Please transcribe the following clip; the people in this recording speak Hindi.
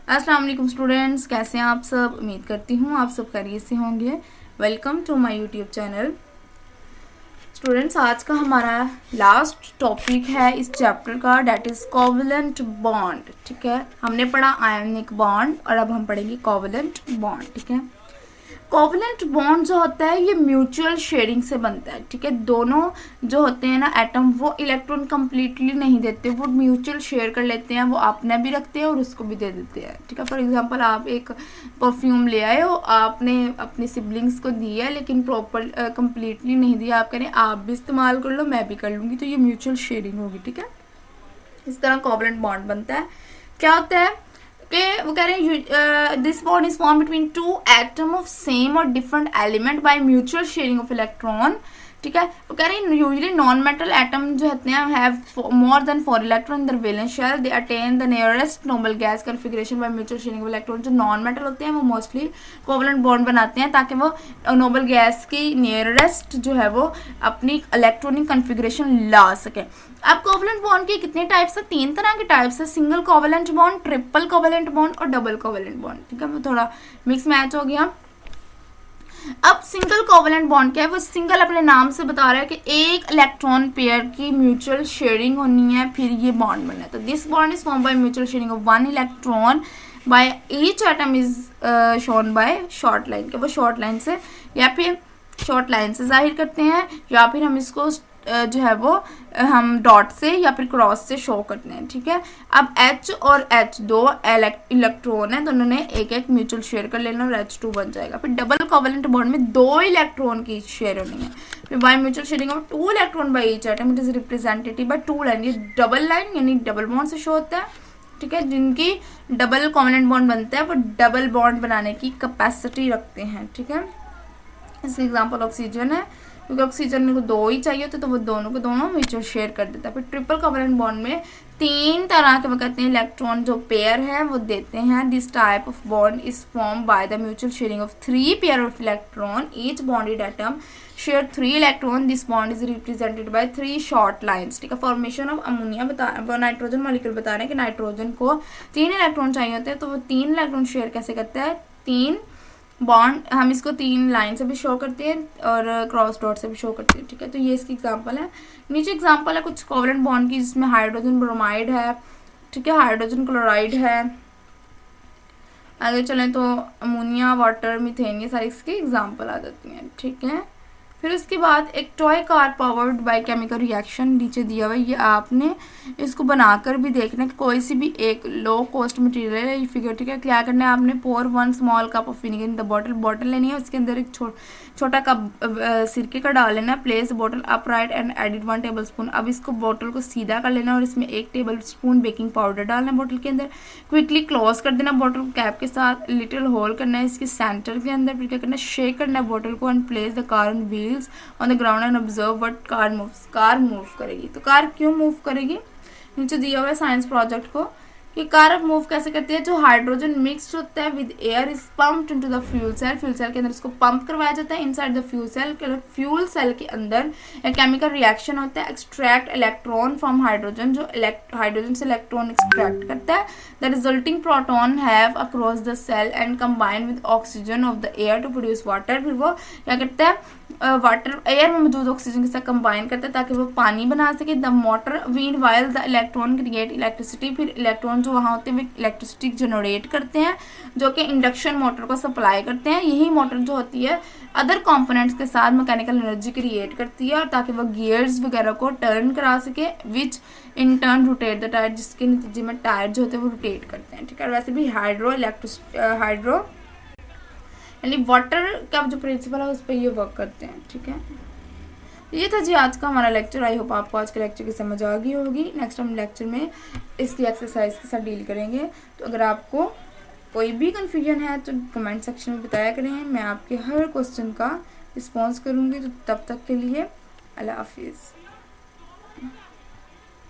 अस्सलाम वालेकुम स्टूडेंट्स, कैसे हैं आप सब। उम्मीद करती हूँ आप सब खैरियत से होंगे। Welcome to my YouTube channel. Students, आज का हमारा लास्ट टॉपिक है इस चैप्टर का, डेट इज़ कोवलेंट बॉन्ड। ठीक है, हमने पढ़ा आयनिक बॉन्ड और अब हम पढ़ेंगे कोवलेंट बॉन्ड। ठीक है, कोवलेंट बॉन्ड जो होता है ये म्यूचुअल शेयरिंग से बनता है। ठीक है, दोनों जो होते हैं ना एटम, वो इलेक्ट्रॉन कंप्लीटली नहीं देते, वो म्यूचुअल शेयर कर लेते हैं, वो अपने भी रखते हैं और उसको भी दे देते हैं। ठीक है, फॉर एग्जांपल आप एक परफ्यूम ले आए हो, आपने अपने सिबलिंग्स को दिया लेकिन प्रॉपर कंप्लीटली नहीं दिया, आप कह रहे हैं आप भी इस्तेमाल कर लो मैं भी कर लूँगी, तो ये म्यूचुअल शेयरिंग होगी। ठीक है, इस तरह कोवलेंट बॉन्ड बनता है। क्या होता है कि वो कह रहे हैं this bond is form between two atom of same और different element by mutual sharing of electron. ठीक है, वो कह रहे हैं यूजुअली नॉन मेटल एटम जो होते हैं have more than 4 electron in their valence shell, they attain the nearest noble gas configuration by mutual sharing of electron. जो नॉन मेटल होते हैं वो मोस्टली कोवलेंट बॉन्ड बनाते हैं ताकि वो नोबल गैस की नियरेस्ट जो है वो अपनी इलेक्ट्रॉनिक कॉन्फिगरेशन ला सके। अब कोवलेंट बॉन्ड के कितने टाइप्स है? 3 तरह के टाइप्स है, single covalent bond, triple covalent bond और डबल कोवलेंट बॉन्ड। ठीक है, वो थोड़ा मिक्स मैच हो गया। अब सिंगल कोवलेंट बॉन्ड क्या है? वो सिंगल अपने नाम से बता रहा है कि एक इलेक्ट्रॉन पेयर की म्यूचुअल शेयरिंग होनी है, फिर ये बॉन्ड बनना है। तो this bond is form by mutual sharing of 1 electron by each atom is shown by short line के, वो शॉर्ट लाइन से या फिर शॉर्ट लाइन से जाहिर करते हैं, या फिर हम इसको जो है वो हम डॉट से या फिर क्रॉस से शो करते हैं। ठीक है, अब H और H दो इलेक्ट्रॉन है, दोनों ने एक एक म्यूचुअल शेयर कर लेना और H2 बन जाएगा। फिर डबल कोवलेंट बॉन्ड में 2 इलेक्ट्रॉन की शेयर होनी है। फिर by mutual sharing of 2 electron by each atom, it is representative by 2 line. ये डबल लाइन यानी डबल बॉन्ड से शो होता है। ठीक है, जिनकी डबल कोवलेंट बॉन्ड बनता है वो डबल बॉन्ड बनाने की कैपेसिटी रखते हैं। ठीक है, इसका एग्जाम्पल ऑक्सीजन है, क्योंकि ऑक्सीजन को 2 ही चाहिए होते तो वो दोनों को दोनों म्यूचुअल शेयर कर देता है। फिर ट्रिपल कोवलेंट बॉन्ड में 3 तरह के वो कहते हैं इलेक्ट्रॉन जो पेयर है वो देते हैं। This type of bond is form by the mutual sharing of 3 pair of electron, each bonded atom share 3 electron. This bond is represented by 3 short lines. ठीक है, फॉर्मेशन ऑफ अमोनिया बता नाइट्रोजन मॉलिक्यूल बता रहे हैं कि नाइट्रोजन को 3 इलेक्ट्रॉन चाहिए होते हैं, तो वो 3 इलेक्ट्रॉन शेयर कैसे करता है? 3 बॉन्ड, हम इसको 3 लाइन से भी शो करते हैं और क्रॉस डॉट से भी शो करते हैं। ठीक है, तो ये इसकी एग्जांपल है। नीचे एग्जांपल है कुछ कोवलेंट बॉन्ड की, जिसमें हाइड्रोजन ब्रोमाइड है, ठीक है, हाइड्रोजन क्लोराइड है। आगे चलें तो अमोनिया, वाटर, मीथेन, ये सारी इसकी एग्जांपल आ जाती हैं। ठीक है, फिर उसके बाद एक toy car powered by chemical reaction नीचे दिया हुआ है, ये आपने इसको बनाकर भी देखना कि कोई सी भी एक लो कॉस्ट मटेरियल है ये फिगर। ठीक है, क्या करना है आपने? पोर 1 small cup of vinegar in the bottle लेनी है, उसके अंदर एक छोटा कप सिरके का डाल लेना है। Place bottle upright and added 1 table spoon. अब इसको बॉटल को सीधा कर लेना और इसमें 1 टेबल स्पून बेकिंग पाउडर डालना है बॉटल के अंदर। क्विकली क्लोज कर देना बॉटल को कैप के साथ, लिटिल होल करना है इसके सेंटर के अंदर। फिर क्या करना है? शेक करना है बॉटल को and place the car on wheels on the ground and observe what car moves. Car move करेगी, तो कार क्यों मूव करेगी? नीचे दिया हुआ है साइंस प्रोजेक्ट को कि कार अब मूव कैसे करती है। जो हाइड्रोजन मिक्स्ड होता है with air is pumped into the fuel cell, fuel cell के अंदर इसको पंप करवाया जाता है। Inside the fuel cell, fuel cell के अंदर एक केमिकल रिएक्शन होता है, एक्सट्रैक्ट इलेक्ट्रॉन फ्रॉम हाइड्रोजन, जो हाइड्रोजन से इलेक्ट्रॉन एक्सट्रैक्ट करता है। The resulting proton have across the cell and combine with oxygen of the air to produce water. फिर वो क्या करता है? वाटर एयर में मौजूद ऑक्सीजन के साथ कंबाइन करता है ताकि वो पानी बना सके। The motor mean while the electron create electricity, फिर इलेक्ट्रॉन जो वहाँ होते हैं वो इलेक्ट्रिसिटी जनरेट करते हैं जो कि इंडक्शन मोटर को सप्लाई करते हैं। यही मोटर जो होती है अदर कंपोनेंट्स के साथ मैकेनिकल एनर्जी क्रिएट करती है और ताकि वो गियर्स वगैरह को टर्न करा सके, which in turn rotate the tyre, जिसके नतीजे में टायर जो होते हैं वो रोटेट करते हैं। ठीक है, वैसे भी हाइड्रो यानी वाटर का जो प्रिंसिपल है उस पर ये वर्क करते हैं। ठीक है, ये था जी आज का हमारा लेक्चर। आई होप आपको आज के लेक्चर की समझ आ गई होगी। नेक्स्ट हम लेक्चर में इसकी एक्सरसाइज के साथ डील करेंगे। तो अगर आपको कोई भी कन्फ्यूजन है तो कमेंट सेक्शन में बताया करें, मैं आपके हर क्वेश्चन का रिस्पॉन्स करूँगी। तो तब तक के लिए अल्लाह हाफिज़।